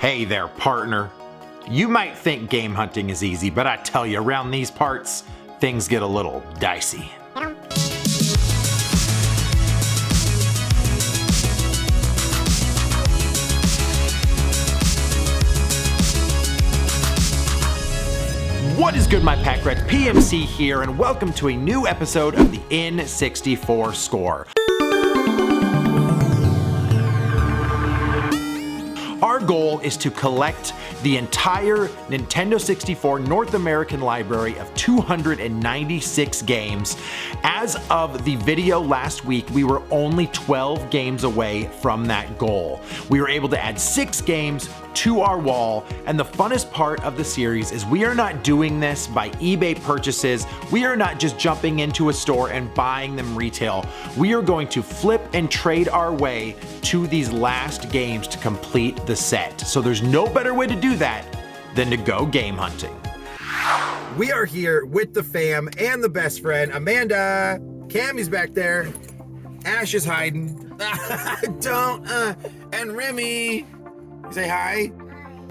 Hey there, partner. You might think game hunting is easy, but I tell you, around these parts, things get a little dicey. What is good, my PacRats? PMC here, and welcome to a new episode of the N64 Score. Our goal is to collect the entire Nintendo 64 North American library of 296 games. As of the video last week, we were only 12 games away from that goal. We were able to add 6 games to our wall, and the funnest part of the series is we are not doing this by eBay purchases. We are not just jumping into a store and buying them retail. We are going to flip and trade our way to these last games to complete the set. So there's no better way to do that than to go game hunting. We are here with the fam and the best friend, Amanda. Cammy's back there. Ash is hiding. And Remy. Say hi.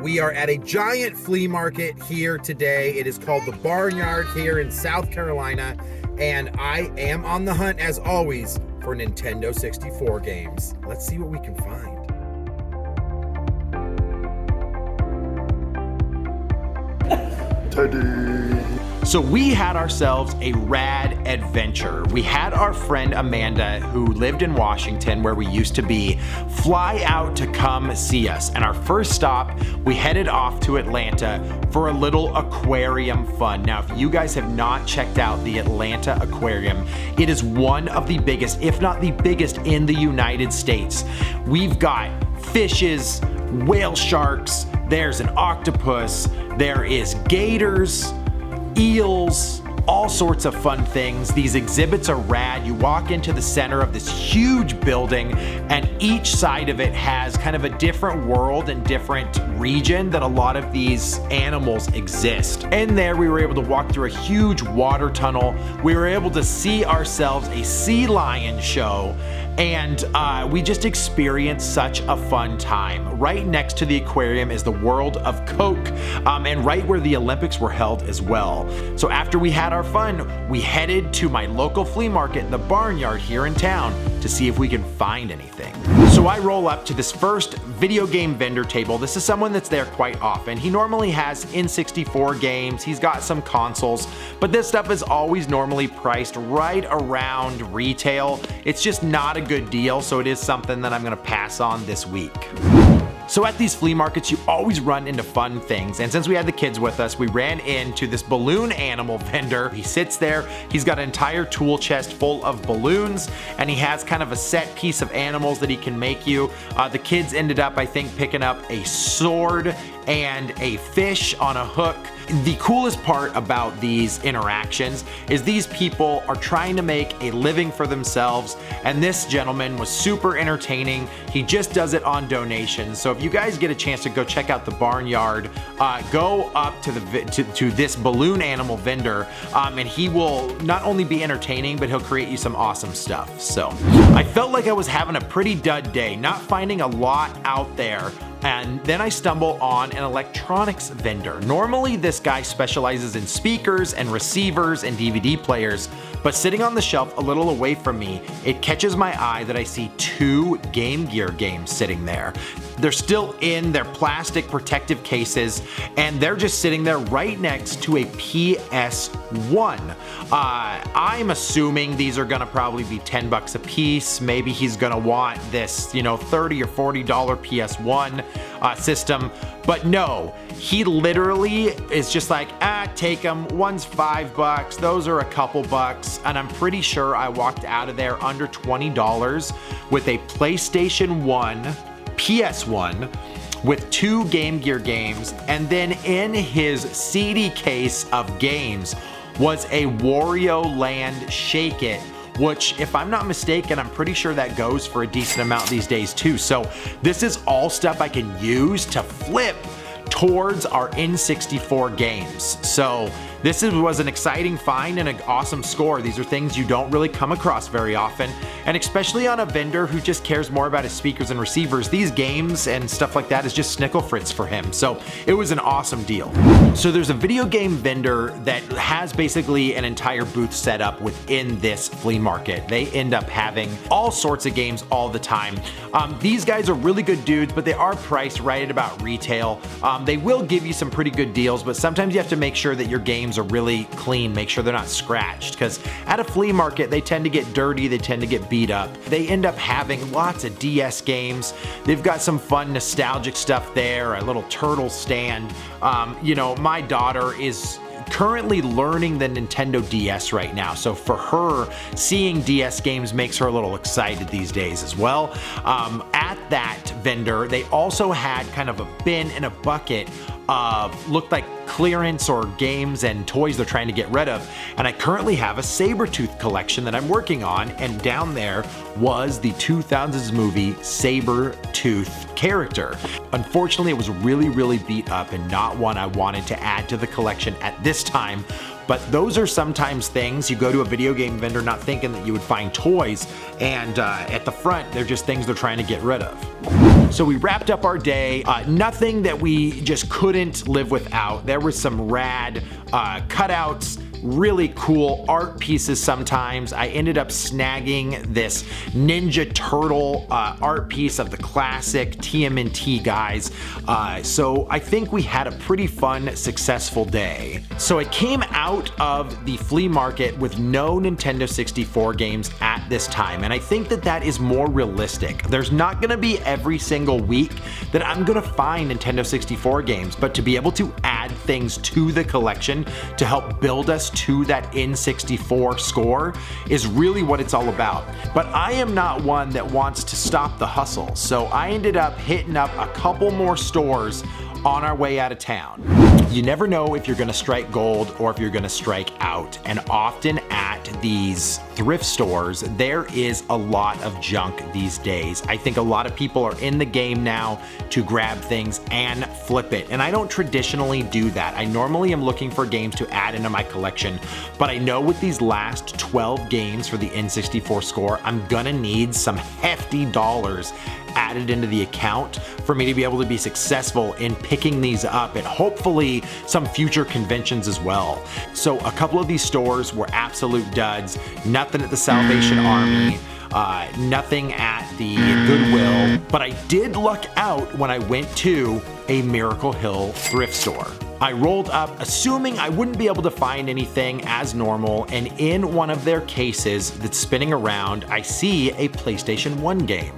We are at a giant flea market here today. It is called the Barnyard here in South Carolina, and I am on the hunt, as always, for Nintendo 64 games. Let's see what we can find. So we had ourselves a rad adventure. We had our friend Amanda, who lived in Washington, where we used to be, fly out to come see us. And our first stop, we headed off to Atlanta for a little aquarium fun. Now, if you guys have not checked out the Atlanta Aquarium, it is one of the biggest, if not the biggest, in the United States. We've got fishes, whale sharks, there's an octopus, there is gators, eels, all sorts of fun things. These exhibits are rad. You walk into the center of this huge building, and each side of it has kind of a different world and different region that a lot of these animals exist. And there we were able to walk through a huge water tunnel. We were able to see ourselves a sea lion show, and we just experienced such a fun time. Right next to the aquarium is the World of Coke, and right where the Olympics were held as well. So after we had our fun, we headed to my local flea market, the Barnyard here in town, to see if we can find anything. So I roll up to this first video game vendor table. This is someone that's there quite often. He normally has N64 games, he's got some consoles, but this stuff is always normally priced right around retail. It's just not a good deal, so it is something that I'm gonna pass on this week. So at these flea markets, you always run into fun things. And since we had the kids with us, we ran into this balloon animal vendor. He sits there, he's got an entire tool chest full of balloons, and he has kind of a set piece of animals that he can make you. The kids ended up, I think, picking up a sword and a fish on a hook. The coolest part about these interactions is these people are trying to make a living for themselves, and this gentleman was super entertaining. He just does it on donations. So if you guys get a chance to go check out the Barnyard, go up to this balloon animal vendor, and he will not only be entertaining, but he'll create you some awesome stuff. So I felt like I was having a pretty dud day, not finding a lot out there. And then I stumble on an electronics vendor. Normally this guy specializes in speakers and receivers and DVD players, but sitting on the shelf a little away from me, it catches my eye that I see 2 Game Gear games sitting there. They're still in their plastic protective cases, and they're just sitting there right next to a PS1. I'm assuming these are gonna probably be 10 bucks a piece. Maybe he's gonna want this, $30 or $40 PS1 system, but no, he literally is just like, take them, one's 5 bucks, those are a couple bucks, and I'm pretty sure I walked out of there under $20 with a PlayStation 1, PS1, with 2 Game Gear games, and then in his CD case of games was a Wario Land Shake It, which, if I'm not mistaken, I'm pretty sure that goes for a decent amount these days too. So this is all stuff I can use to flip towards our N64 games. So this was an exciting find and an awesome score. These are things you don't really come across very often, and especially on a vendor who just cares more about his speakers and receivers, these games and stuff like that is just snickle fritz for him. So it was an awesome deal. So there's a video game vendor that has basically an entire booth set up within this flea market. They end up having all sorts of games all the time. These guys are really good dudes, but they are priced right at about retail. They will give you some pretty good deals, but sometimes you have to make sure that your games are really clean, make sure they're not scratched, because at a flea market they tend to get dirty, they tend to get beat up. They end up having lots of DS games. They've got some fun nostalgic stuff there, a little turtle stand. You know, my daughter is currently learning the Nintendo DS right now, so for her, seeing DS games makes her a little excited these days as well. At that vendor, they also had kind of a bin and a bucket of looked like clearance or games and toys they're trying to get rid of, and I currently have a Sabretooth collection that I'm working on, and down there was the 2000s movie Sabretooth character. Unfortunately, it was really beat up and not one I wanted to add to the collection at this time, but those are sometimes things you go to a video game vendor not thinking that you would find toys, and at the front they're just things they're trying to get rid of. So we wrapped up our day, nothing that we just couldn't live without. There was some rad cutouts, really cool art pieces sometimes. I ended up snagging this Ninja Turtle art piece of the classic TMNT guys. So I think we had a pretty fun, successful day. So I came out of the flea market with no Nintendo 64 games at this time, and I think that that is more realistic. There's not gonna be every single week that I'm gonna find Nintendo 64 games, but to be able to add things to the collection to help build us to that N64 score is really what it's all about. But I am not one that wants to stop the hustle, so I ended up hitting up a couple more stores on our way out of town. You never know if you're gonna strike gold or if you're gonna strike out, and often at these thrift stores there is a lot of junk these days. I think a lot of people are in the game now to grab things and flip it, and I don't traditionally do that. I normally am looking for games to add into my collection, but I know with these last 12 games for the N64 score, I'm gonna need some hefty dollars added into the account for me to be able to be successful in picking these up at hopefully some future conventions as well. So a couple of these stores were absolute duds. Nothing at the Salvation Army, nothing at the Goodwill, but I did luck out when I went to a Miracle Hill thrift store. I rolled up assuming I wouldn't be able to find anything as normal, and in one of their cases that's spinning around, I see a PlayStation 1 game.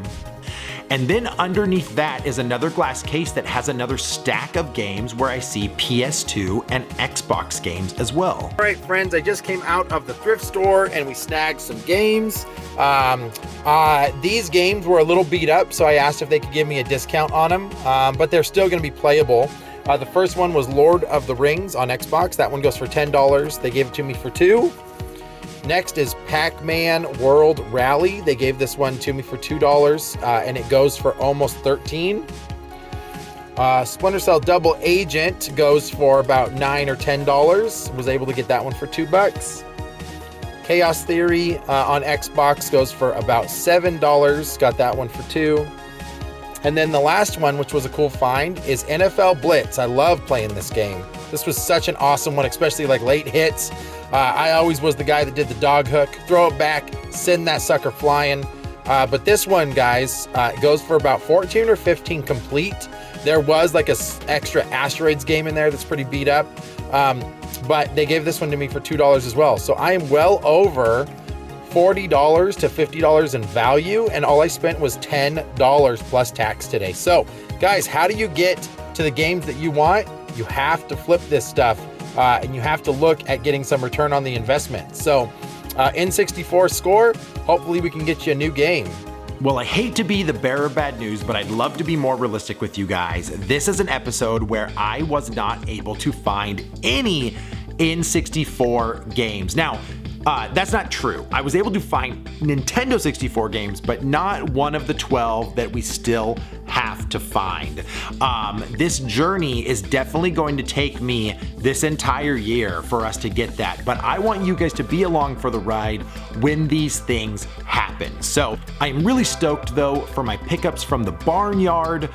And then underneath that is another glass case that has another stack of games where I see PS2 and Xbox games as well. All right, friends, I just came out of the thrift store and we snagged some games. These games were a little beat up, so I asked if they could give me a discount on them, but they're still gonna be playable. The first one was Lord of the Rings on Xbox. That one goes for $10. They gave it to me for $2. Next is Pac-Man World Rally. They gave this one to me for $2, and it goes for almost $13. Splinter Cell Double Agent goes for about $9 or $10. Was able to get that one for $2. Chaos Theory on Xbox goes for about $7. Got that one for $2. And then the last one, which was a cool find, is NFL Blitz. I love playing this game. This was such an awesome one, especially like late hits. I always was the guy that did the dog hook, throw it back, send that sucker flying. But this one, guys, goes for about 14 or 15 complete. There was like a extra Asteroids game in there that's pretty beat up. But they gave this one to me for $2 as well. So I am well over $40 to $50 in value, and all I spent was $10 plus tax today. So guys, how do you get to the games that you want? You have to flip this stuff, and you have to look at getting some return on the investment. So N64 score, hopefully we can get you a new game. Well, I hate to be the bearer of bad news, but I'd love to be more realistic with you guys. This is an episode where I was not able to find any N64 games. Now, That's not true. I was able to find Nintendo 64 games, but not one of the 12 that we still have to find. This journey is definitely going to take me this entire year for us to get that, but I want you guys to be along for the ride when these things happen. So I am really stoked though for my pickups from the Barnyard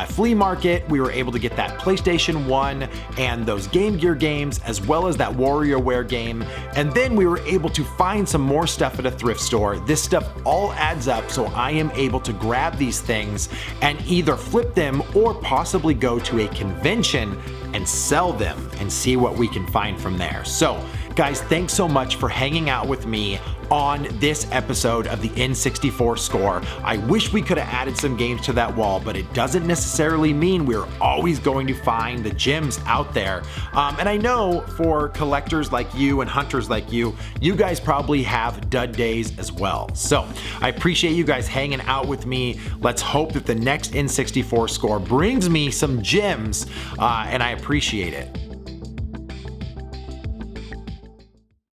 flea market. We were able to get that PlayStation 1 and those Game Gear games, as well as that WarioWare game, and then we were able to find some more stuff at a thrift store. This stuff all adds up, so I am able to grab these things and either flip them or possibly go to a convention and sell them and see what we can find from there. So guys, thanks so much for hanging out with me on this episode of the N64 Score. I wish we could have added some games to that wall, but it doesn't necessarily mean we're always going to find the gems out there. And I know for collectors like you and hunters like you, you guys probably have dud days as well. So I appreciate you guys hanging out with me. Let's hope that the next N64 Score brings me some gems, and I appreciate it.